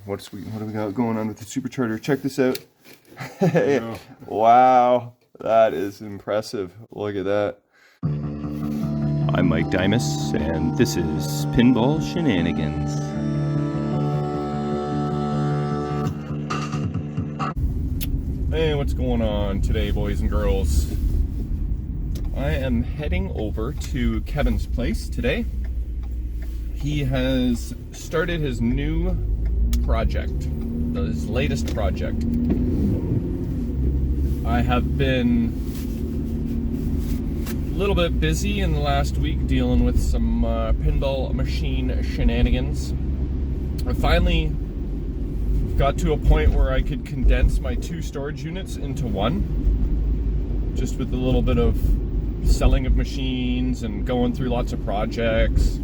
What do we got going on with the supercharger? Check this out. Hey, wow, that is impressive. Look at that. I'm Mike Dimas, and this is Pinball Shenanigans. Hey, what's going on today, boys and girls? I am heading over to Kevin's place today. He has started his new project, his latest project. I have been a little bit busy in the last week dealing with some pinball machine shenanigans. I finally got to a point where I could condense my 2 storage units into one, just with a little bit of selling of machines and going through lots of projects,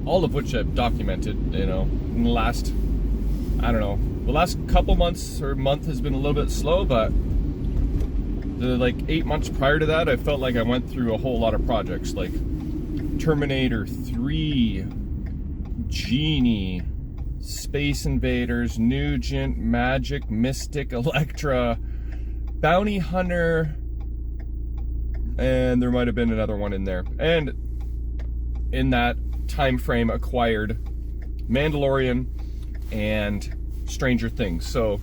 all of which I've documented, in the last, the last couple months or month has been a little bit slow, but the 8 months prior to that, I felt like I went through a whole lot of projects, like Terminator 3, Genie, Space Invaders, Nugent, Magic, Mystic, Electra, Bounty Hunter, and there might have been another one in there. And in that time frame, acquired Mandalorian and Stranger Things. So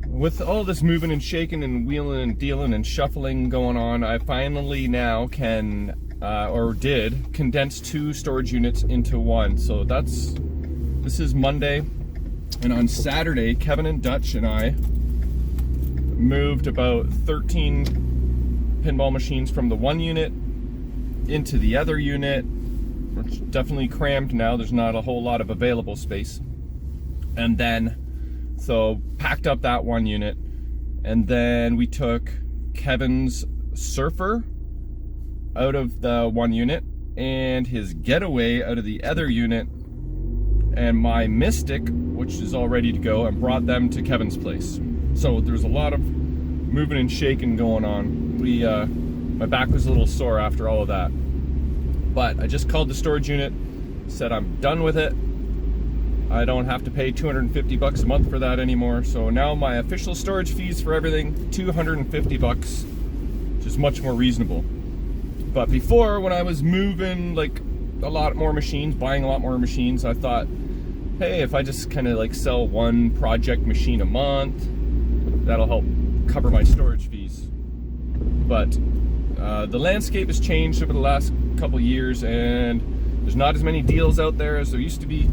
with all this moving and shaking and wheeling and dealing and shuffling going on, I finally now can, did, condense 2 storage units into one. So this is Monday, and on Saturday, Kevin and Dutch and I moved about 13 pinball machines from the one unit into the other unit. We're definitely crammed now. There's not a whole lot of available space. And then, so packed up that one unit, and then we took Kevin's Surfer out of the one unit and his Getaway out of the other unit, and my Mystic, which is all ready to go, and brought them to Kevin's place. So there's a lot of moving and shaking going on. My back was a little sore after all of that. But I just called the storage unit, said I'm done with it. I don't have to pay $250 a month for that anymore. So now my official storage fees for everything, $250, which is much more reasonable. But before, when I was moving a lot more machines, buying a lot more machines, I thought, hey, if I just kind of sell one project machine a month, that'll help cover my storage fees. But the landscape has changed over the last couple years, and there's not as many deals out there as there used to be,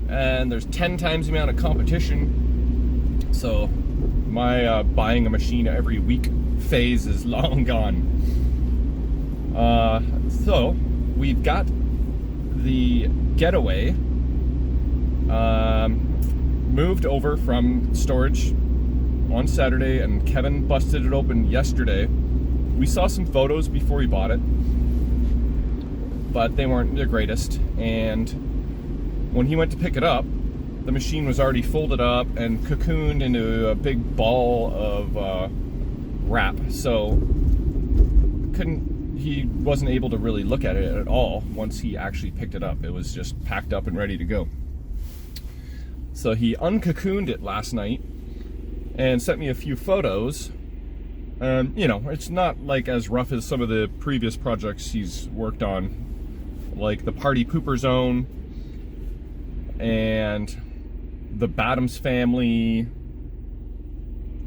and there's 10 times the amount of competition. So my buying a machine every week phase is long gone. So we've got the Getaway moved over from storage on Saturday, and Kevin busted it open yesterday. We saw some photos before we bought it, but they weren't the greatest. And when he went to pick it up, the machine was already folded up and cocooned into a big ball of wrap. So he wasn't able to really look at it at all once he actually picked it up. It was just packed up and ready to go. So he uncocooned it last night and sent me a few photos. It's not as rough as some of the previous projects he's worked on, like the Party Pooper Zone and the Badams Family.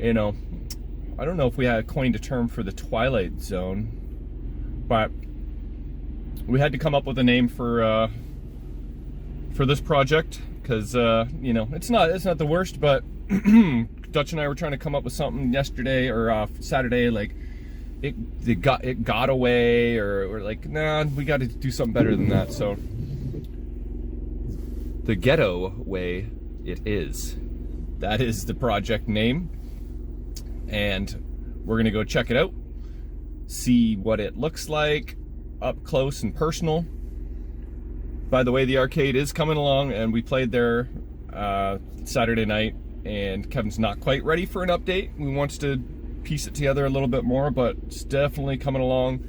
I don't know if we had coined a term for the Twilight Zone, but we had to come up with a name for this project, because it's not the worst, but Dutch and I were trying to come up with something yesterday or Saturday, it got away, or nah, we got to do something better than that. So the Ghettoway it is. That is the project name, and we're gonna go check it out, see what it looks like up close and personal. By the way, the arcade is coming along, and we played there Saturday night, and Kevin's not quite ready for an update. We wants to piece it together a little bit more, but it's definitely coming along.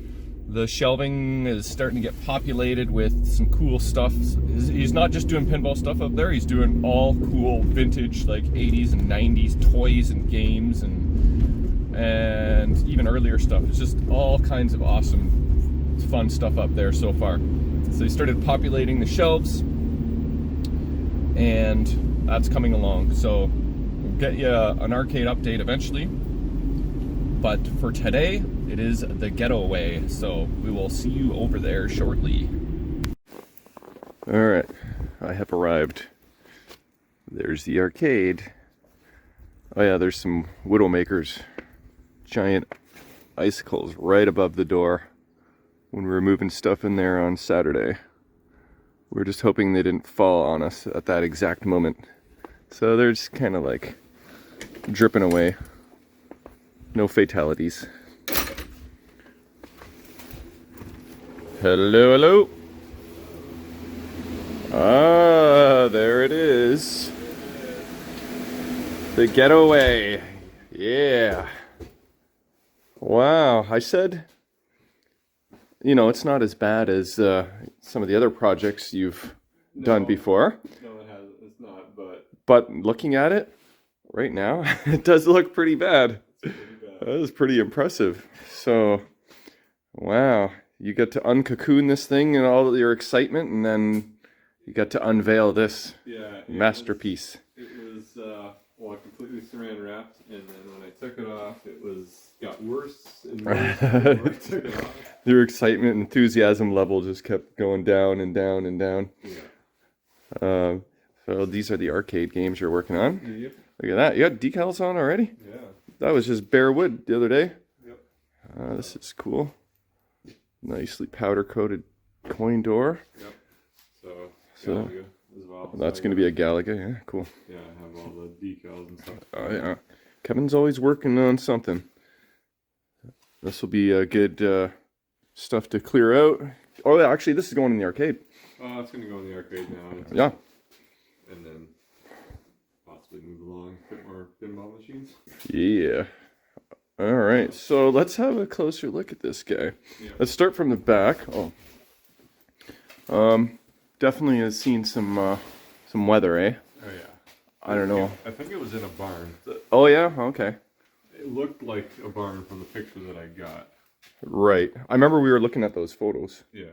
The shelving is starting to get populated with some cool stuff. He's not just doing pinball stuff up there, he's doing all cool vintage like 80s and 90s toys and games and even earlier stuff. It's just all kinds of awesome, fun stuff up there so far. So he started populating the shelves, and that's coming along. So we'll get you an arcade update eventually. But for today, it is the Getaway, so we will see you over there shortly. Alright, I have arrived. There's the arcade. Oh yeah, there's some Widowmakers. Giant icicles right above the door when we were moving stuff in there on Saturday. We were just hoping they didn't fall on us at that exact moment. So they're just kind of like dripping away. No fatalities. Hello, hello. Ah, there it is. The Getaway. Yeah. Wow. I said, you know, it's not as bad as some of the other projects you've done before. No, it has. It's not, But looking at it right now, it does look pretty bad. That was pretty impressive. So, wow. You got to uncocoon this thing and all your excitement, and then you got to unveil this masterpiece. It was well, completely saran wrapped, and then when I took it off, it got worse and worse the more I took it off. Your excitement and enthusiasm level just kept going down and down and down. Yeah. So these are the arcade games you're working on. Yep. Look at that. You got decals on already? Yeah. That was just bare wood the other day. Yep. This is cool. Nicely powder coated coin door. Yep. So Galaga as well. That's going to be a Galaga. Yeah, cool. Yeah, I have all the decals and stuff. Oh yeah. Kevin's always working on something. This will be a good stuff to clear out. Oh yeah, actually this is going in the arcade. Oh, it's going to go in the arcade now. Yeah. And then possibly move along, put more pinball machines. Yeah. All right, so let's have a closer look at this guy. Yeah. Let's start from the back. Oh, definitely has seen some weather, eh? Oh yeah. I don't know. I think it was in a barn. Oh yeah, okay. It looked like a barn from the picture that I got. Right. I remember we were looking at those photos. Yeah.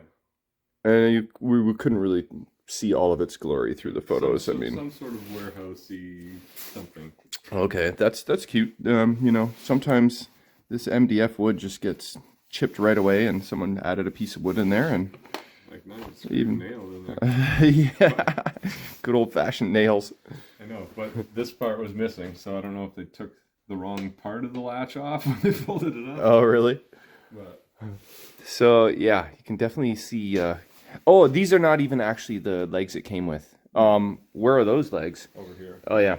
And we couldn't really see all of its glory through the photos. Some sort of warehousey something. Okay, that's cute. You know, sometimes this MDF wood just gets chipped right away, and someone added a piece of wood in there, and like mine was even nailed in there. yeah, good old-fashioned nails. I know, but this part was missing, so I don't know if they took the wrong part of the latch off when they folded it up. Oh, really? But so yeah, you can definitely see. Oh, these are not even actually the legs it came with. Where are those legs? over here. Oh yeah.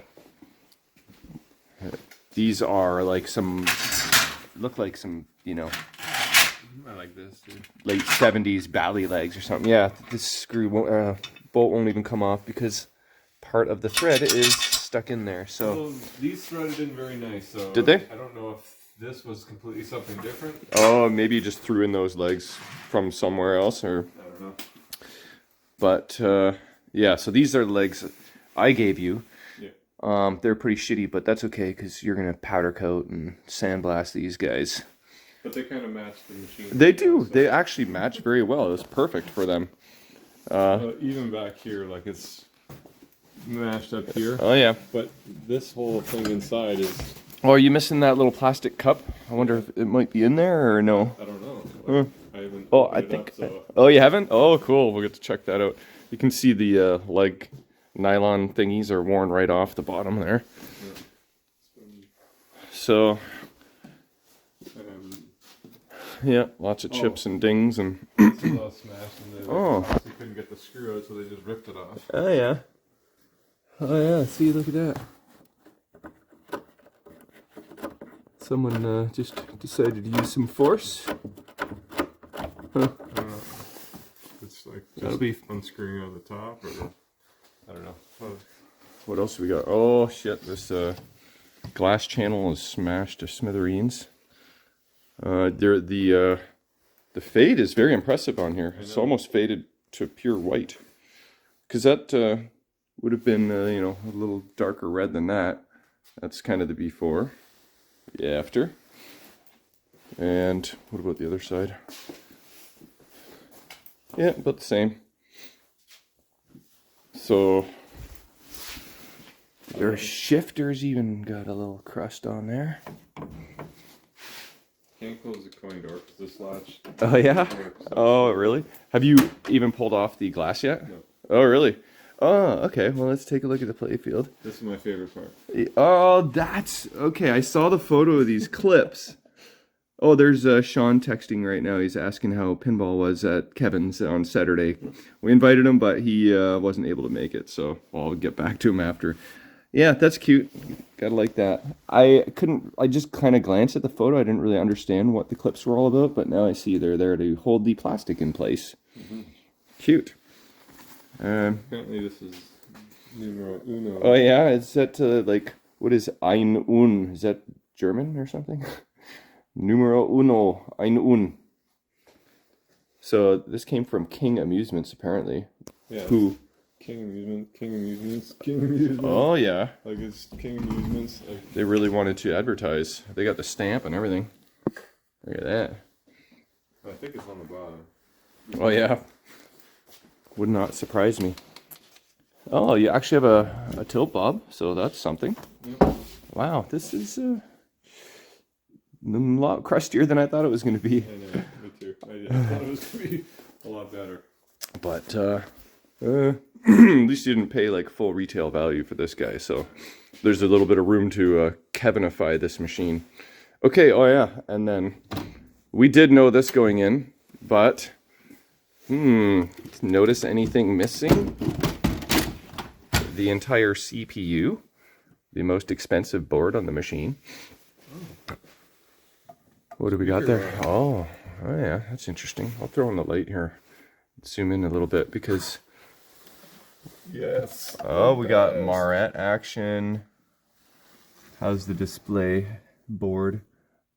These are like look like some, you know, I like this, dude. late 70s bally legs or something. Yeah, this screw bolt won't even come off because part of the thread is stuck in there. So Well, these threaded in very nice. So did they? I don't know if this was completely something different. Oh, maybe you just threw in those legs from somewhere else, or I don't know. but yeah. So these are the legs I gave you. Yeah. They're pretty shitty, but that's okay because you're gonna powder coat and sandblast these guys. But they kind of match the machine. They do. So. They actually match very well. It's perfect for them. Even back here, like it's mashed up here. Oh yeah. But this whole thing inside is. Oh, are you missing that little plastic cup? I wonder if it might be in there or no. I don't know. I haven't. Oh, opened I it think. Up, so. Oh, you haven't? Oh, cool. We'll get to check that out. You can see the leg nylon thingies are worn right off the bottom there. Yeah. So. Yeah, lots of chips and dings and. This is all smashed, and Oh. they couldn't get the screw out, so they just ripped it off. Oh yeah. Oh yeah. See, look at that. Someone just decided to use some force. Huh. It's like That'll just be unscrewing out the top, or I don't know. What else do we got? Oh shit! This glass channel is smashed to smithereens. The The fade is very impressive on here. It's almost faded to pure white. Because that would have been, you know, a little darker red than that. That's kind of the before. The after. And what about the other side? Yeah, about the same. So their shifters even got a little crust on there. Can't close the coin door because this latch. Oh yeah? Oh really? Have you even pulled off the glass yet? No. Oh really? Oh, okay. Well, let's take a look at the playfield. This is my favorite part. Oh, that's okay. I saw the photo of these clips. Oh, there's Sean texting right now. He's asking how pinball was at Kevin's on Saturday. We invited him, but he wasn't able to make it, so I'll get back to him after. Yeah, that's cute. Gotta like that. I just kind of glanced at the photo. I didn't really understand what the clips were all about, but now I see they're there to hold the plastic in place. Mm-hmm. Cute. Apparently this is numero uno. Oh yeah, is that like, what is ein un? Is that German or something? Numero uno, ein un. So this came from King Amusements, apparently. Yeah. Who? King Amusements. Oh yeah. Like it's King Amusements. Like... They really wanted to advertise. They got the stamp and everything. Look at that. I think it's on the bottom. Oh yeah. Would not surprise me. Oh, you actually have a tilt bob, so that's something. Yep. Wow, this is a lot crustier than I thought it was going to be. I know, me too. I thought it was going to be a lot better. But at least you didn't pay like full retail value for this guy, so there's a little bit of room to Kevinify this machine. Okay, oh yeah, and then we did know this going in, but notice anything missing? The entire CPU, the most expensive board on the machine. What do we got there? Oh yeah, that's interesting. I'll throw on the light here. Zoom in a little bit because yes. Oh, we got Marat action. How's the display board?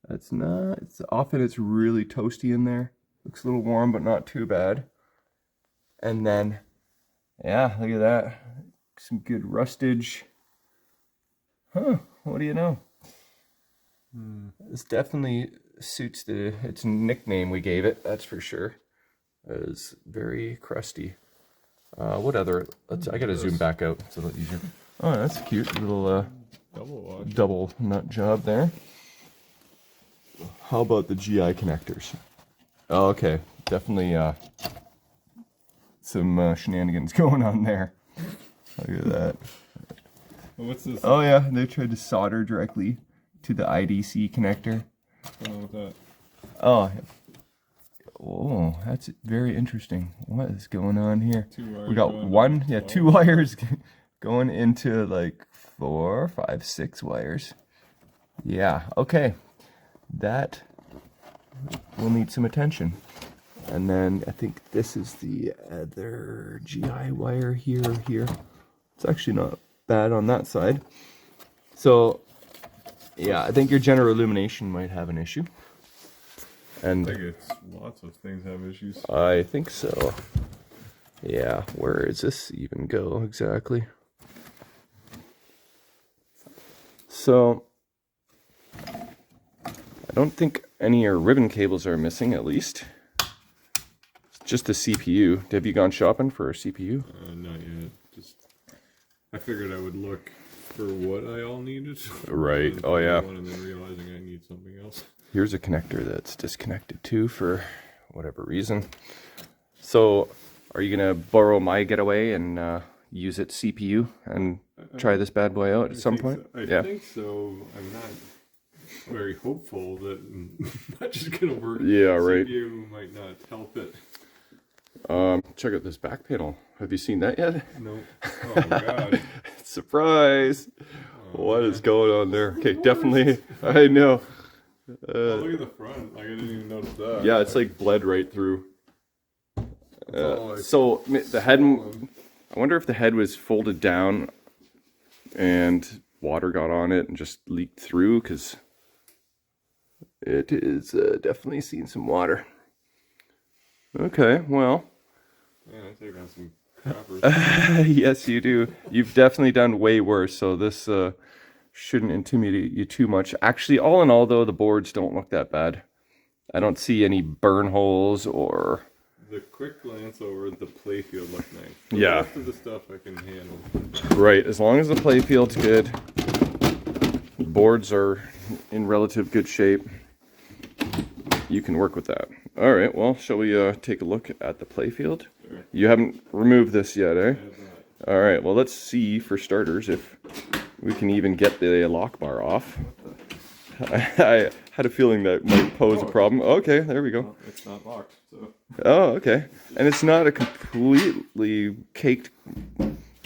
That's not. It's really toasty in there. Looks a little warm, but not too bad. And then, yeah, look at that. Some good rustage. Huh? What do you know? This definitely suits its nickname we gave it. That's for sure. It is very crusty. What other? I gotta zoom back out. It's a little easier. Oh, that's a cute little double nut job there. How about the GI connectors? Oh, okay, definitely some shenanigans going on there. Look at that. What's this? Oh yeah, they tried to solder directly to the IDC connector. What's that? Oh, that's very interesting. What is going on here? We got two 12. wires going into like 4, 5, 6 wires. Yeah, okay. That will need some attention. And then I think this is the other GI wire here. It's actually not bad on that side. So, yeah, I think your general illumination might have an issue. And I think it's lots of things have issues. I think so. Yeah, where does this even go exactly? So, I don't think any of your ribbon cables are missing, at least. It's just the CPU. Have you gone shopping for a CPU? Not yet. I figured I would look for what I all needed. Right. Oh yeah. And then realizing I need something else. Here's a connector that's disconnected too for whatever reason. So, are you gonna borrow my Getaway and use its CPU and try this bad boy out at some point? So. I think so. I'm not very hopeful that not just gonna work. Yeah, right. CPU might not help it. Check out this back panel. Have you seen that yet? No. Oh my god. Surprise! What is going on there? Okay, definitely. I know. Look at the front. Like I didn't even notice that. Yeah, it's like bled right through. So the head. I wonder if the head was folded down and water got on it and just leaked through, because it is definitely seen some water. Okay, well. Yeah, I take on some crappers. Yes, you do. You've definitely done way worse, so this shouldn't intimidate you too much. Actually, all in all, though, the boards don't look that bad. I don't see any burn holes or... The quick glance over the playfield looked nice. Yeah. The rest of the stuff I can handle. Right, as long as the playfield's good, the boards are in relative good shape, you can work with that. All right, well, shall we take a look at the playfield? Sure. You haven't removed this yet, eh? I have not. All right, well, let's see, for starters, if we can even get the lock bar off. I had a feeling that might pose a problem. Okay, there we go. Well, it's not locked, so. Oh, okay. And it's not a completely caked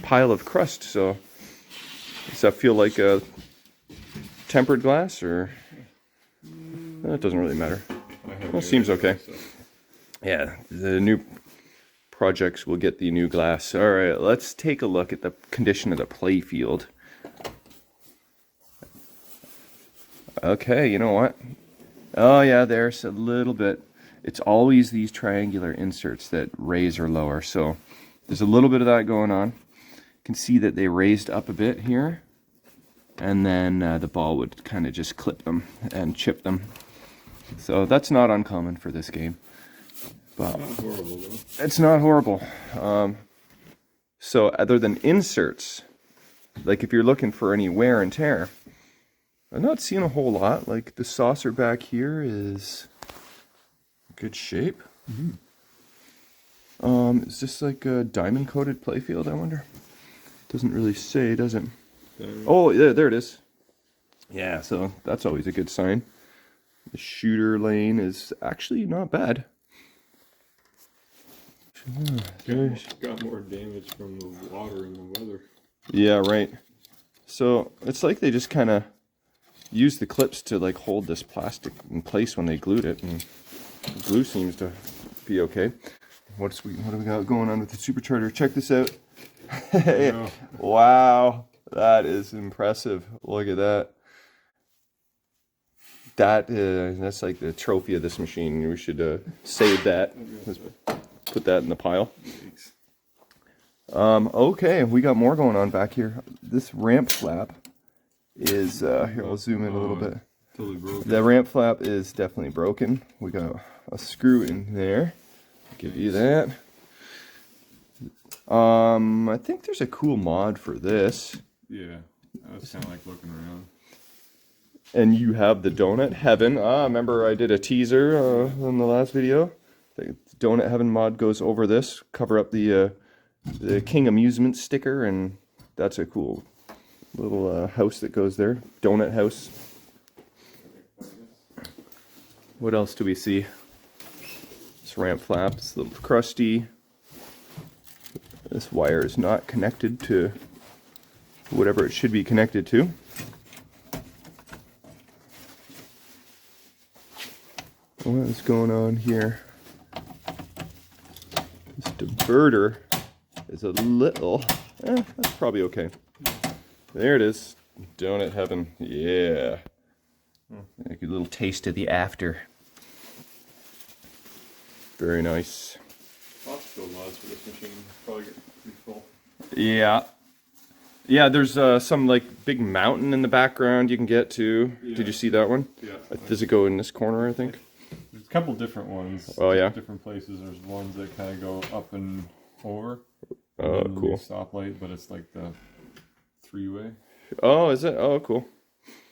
pile of crust, so does that feel like a tempered glass, or it doesn't really matter? Well, seems okay. Yeah, the new projects will get the new glass. All right, let's take a look at the condition of the playfield. Okay, you know what? Oh yeah, there's a little bit. It's always these triangular inserts that raise or lower, so there's a little bit of that going on. You can see that they raised up a bit here, and then the ball would kind of just clip them and chip them. So that's not uncommon for this game. But It's not horrible, though. it's not horrible. So other than inserts, like if you're looking for any wear and tear, I'm not seeing a whole lot. Like the saucer back here is good shape. Is this like a diamond coated playfield, I wonder? Doesn't really say, does it? Oh, yeah, there it is. Yeah, so that's always a good sign. The shooter lane is actually not bad. Got more damage from the water and the weather. Yeah, right. So it's like they just kind of used the clips to like hold this plastic in place when they glued it, and the glue seems to be okay. What do we got going on with the supercharger? Check this out. Yeah. Wow, that is impressive. Look at that. That's like the trophy of this machine. We should save that. Let's put that in the pile. Okay, we got more going on back here. This ramp flap is here. I'll zoom in a little bit. Totally broken. The ramp flap is definitely broken. We got a screw in there. I'll give you that. I think there's a cool mod for this. Yeah, I was kind of like looking around. And you have the Donut Heaven. Remember I did a teaser in the last video? The Donut Heaven mod goes over this, cover up the King Amusement sticker, and that's a cool little house that goes there. Donut house. What else do we see? This ramp flap, it's a little crusty. This wire is not connected to whatever it should be connected to. What is going on here? This diverter is a little, that's probably okay. There it is, Donut Heaven, yeah. Like a little taste of the after. Very nice. Lots of mods for this machine. Probably get pretty full. Yeah. Yeah, there's some like big mountain in the background you can get to. Yeah. Did you see that one? Yeah. Does it go in this corner, I think? There's a couple different ones. Oh, yeah? Different places. There's ones that kind of go up and over. Oh, And then cool. the stoplight, but it's like the three-way. Oh, is it? Oh, cool.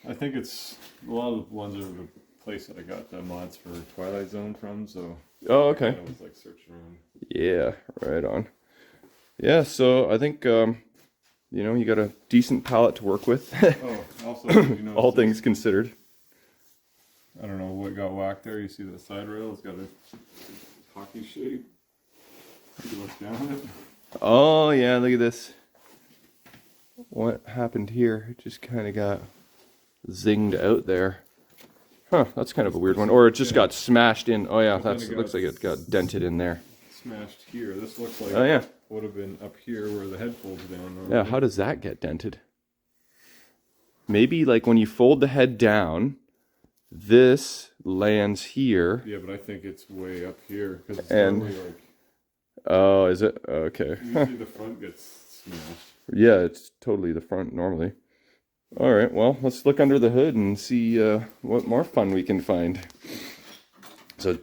I think it's a lot of the ones are the place that I got the mods for Twilight Zone from. So Oh, okay. I was like searching around. Yeah, right on. Yeah, so I think, you got a decent palette to work with. Oh, also, you know, All things considered. I don't know what got whacked there. You see the side rail? It's got a hockey shape. You look down it. Oh, yeah, look at this. What happened here? It just kind of got zinged out there. Huh, that's kind of a weird one. Or it just got smashed in. Oh, yeah, that looks like it got dented in there. Smashed here. This looks like Oh, yeah. would have been up here where the head folds down. Yeah, how does that get dented? Maybe like when you fold the head down, this lands here. Yeah, but I think it's way up here because it's And- normally like. Oh, is it? Okay. Usually the front gets smashed. Yeah, it's totally the front normally. All right, well, let's look under the hood and see what more fun we can find. So,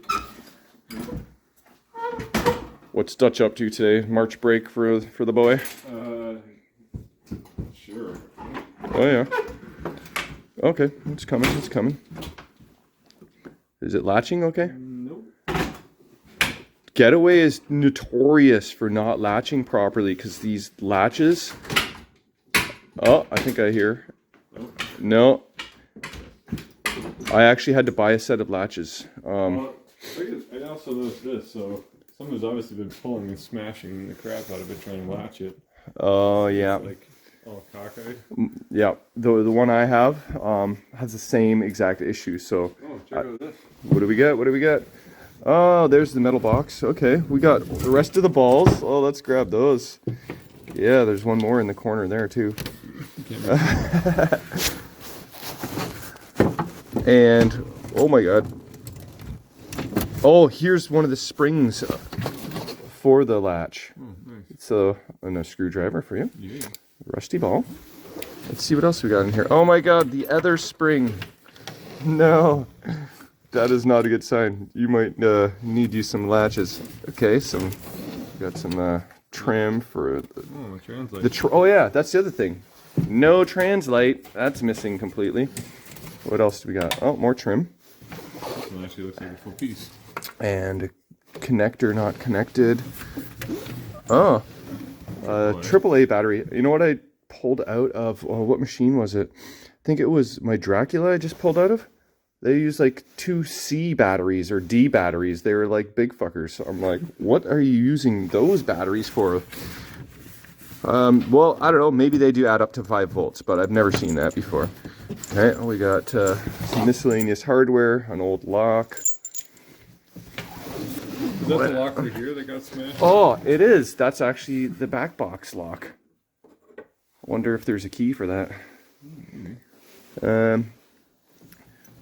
what's Dutch up to today? March break for the boy? Sure. Oh yeah. Okay, it's coming. It's coming. Is it latching? Okay. Nope. Getaway is notorious for not latching properly because these latches. Oh, I think I hear. No. I actually had to buy a set of latches. Well, I also noticed this. So someone's obviously been pulling and smashing the crap out of it trying to latch it. Oh yeah. It's like all cockeyed. Yeah. The one I have has the same exact issue. So Oh, check out this. what do we get? What do we get? Oh, there's the metal box. Okay, we got the rest of the balls. Oh, let's grab those. Yeah, there's one more in the corner there too. And oh my god. Oh, here's one of the springs for the latch. Oh, nice. It's a screwdriver for you. Yeah. Rusty ball. Let's see what else we got in here. Oh my god, the other spring. No. That is not a good sign. You might need you some latches. Okay, got some trim for Oh, translate. oh yeah, that's the other thing. No translate. That's missing completely. What else do we got? Oh, more trim. This one actually looks like a full piece. And a connector not connected. Oh, AAA battery. You know what I pulled out of? Oh, what machine was it? I think it was my Dracula I just pulled out of. They use like 2 C batteries or D batteries. They were like big fuckers. So I'm like, what are you using those batteries for? Well, I don't know. Maybe they do add up to 5 volts, but I've never seen that before. Okay, we got some miscellaneous hardware, an old lock. Is that the lock right here that got smashed? Oh, it is. That's actually the back box lock. I wonder if there's a key for that.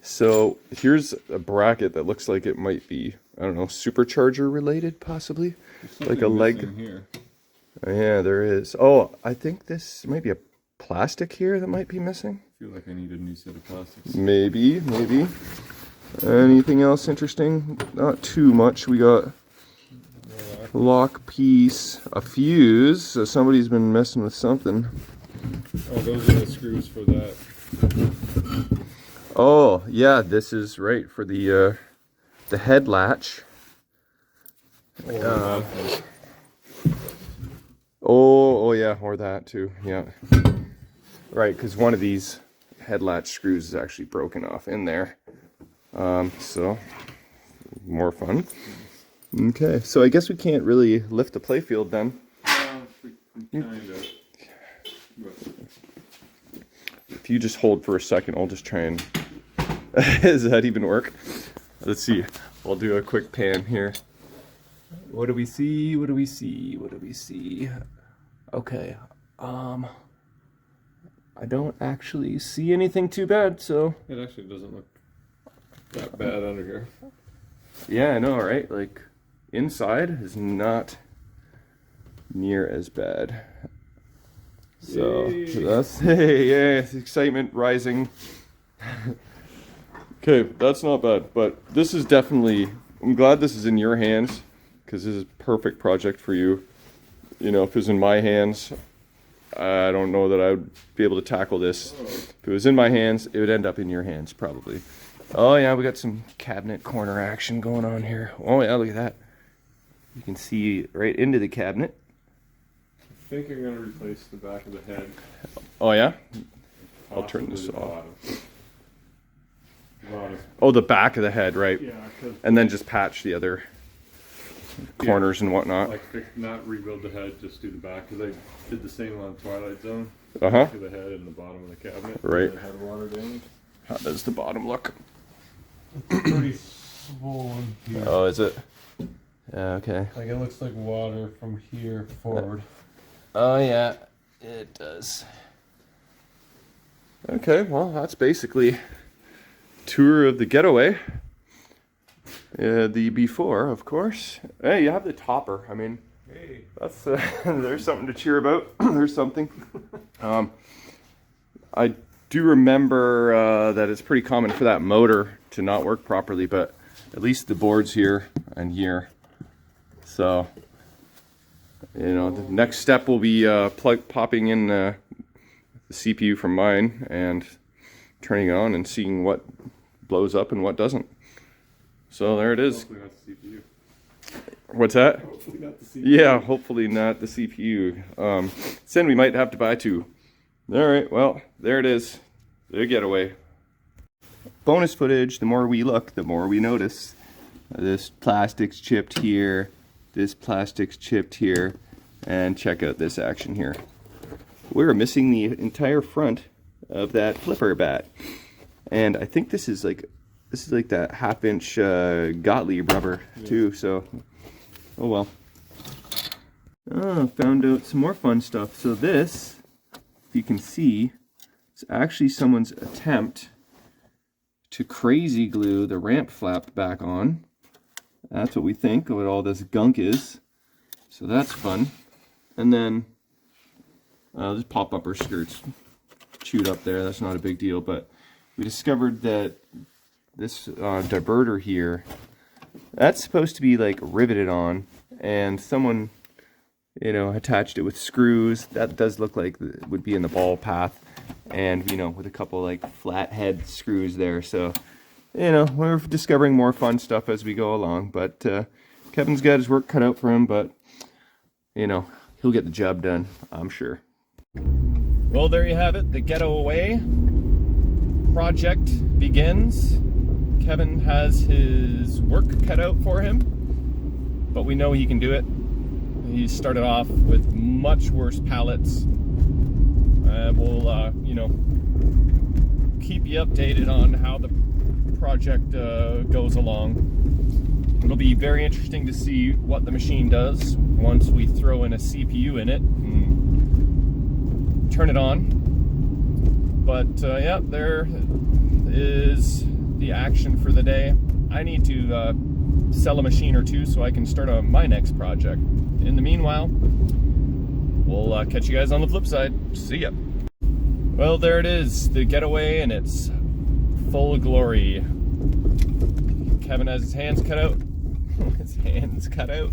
So here's a bracket that looks like it might be, I don't know, supercharger related possibly. Like a leg. Here. Yeah, there is. Oh, I think this might be a plastic here that might be missing. I feel like I need a new set of plastics. Maybe. Anything else interesting? Not too much. We got lock piece, a fuse. So somebody's been messing with something. Oh, those are the screws for that. Oh, yeah, this is right for the head latch. Oh yeah, or that too. Yeah. Right, because one of these head latch screws is actually broken off in there. So more fun. Okay, so I guess we can't really lift the playfield then. We kind of. If you just hold for a second, I'll just try and... Does that even work? Let's see. I'll do a quick pan here. What do we see? What do we see? What do we see? Okay. I don't actually see anything too bad, so... It actually doesn't look that bad under here. Yeah, I know, right? Like, inside is not near as bad. So that's excitement rising. Okay, that's not bad, but this is definitely, I'm glad this is in your hands because this is a perfect project for you. You know, if it was in my hands, I don't know that I would be able to tackle this. If it was in my hands, it would end up in your hands probably. Oh yeah, we got some cabinet corner action going on here. Oh yeah, look at that. You can see right into the cabinet. I think I'm going to replace the back of the head. Oh yeah? I'll turn this Possibly the off. bottom. Oh, the back of the head, right? Yeah, because And then just patch the other corners and whatnot. like not rebuild the head, just do the back. Because I did the same on Twilight Zone. Uh-huh. To the head and the bottom of the cabinet. Right. It had water damage. How does the bottom look? Pretty swollen here. Oh, is it? Yeah, okay. Like it looks like water from here forward. Oh, yeah, it does. Okay, well, that's basically tour of the Getaway. The before, of course. Hey, you have the topper. I mean, Hey. that's there's something to cheer about. There's something. I do remember that it's pretty common for that motor to not work properly, but at least the board's here and here. So, you know, the next step will be popping in the CPU from mine and turning it on and seeing what blows up and what doesn't. So there it is. Hopefully not the CPU. What's that? Hopefully not the CPU. Yeah, hopefully not the CPU. Then we might have to buy two. All right, well, there it is. The Getaway. Bonus footage, the more we look, the more we notice. This plastic's chipped here, this plastic's chipped here, and check out this action here. We're missing the entire front of that flipper bat. And I think this is like that 1/2-inch Gottlieb rubber too, so oh well. Found out some more fun stuff. So this, if you can see, it's actually someone's attempt to crazy glue the ramp flap back on. That's what we think what all this gunk is. So that's fun. And then just pop up our skirts chewed up there. That's not a big deal, but we discovered that this diverter here, that's supposed to be like riveted on, and someone, you know, attached it with screws. That does look like it would be in the ball path, and you know, with a couple like flat head screws there. So, you know, we're discovering more fun stuff as we go along, but Kevin's got his work cut out for him, but you know, he'll get the job done, I'm sure. Well, there you have it. The Getaway project begins. Kevin has his work cut out for him, but we know he can do it. He started off with much worse pallets. We'll, you know, keep you updated on how the project goes along. It'll be very interesting to see what the machine does once we throw in a CPU in it and turn it on. But yeah, there is the action for the day. I need to sell a machine or two so I can start on my next project. In the meanwhile, we'll catch you guys on the flip side. See ya. Well, there it is, the Getaway in its full glory. Kevin has his hands cut out. His hands cut out.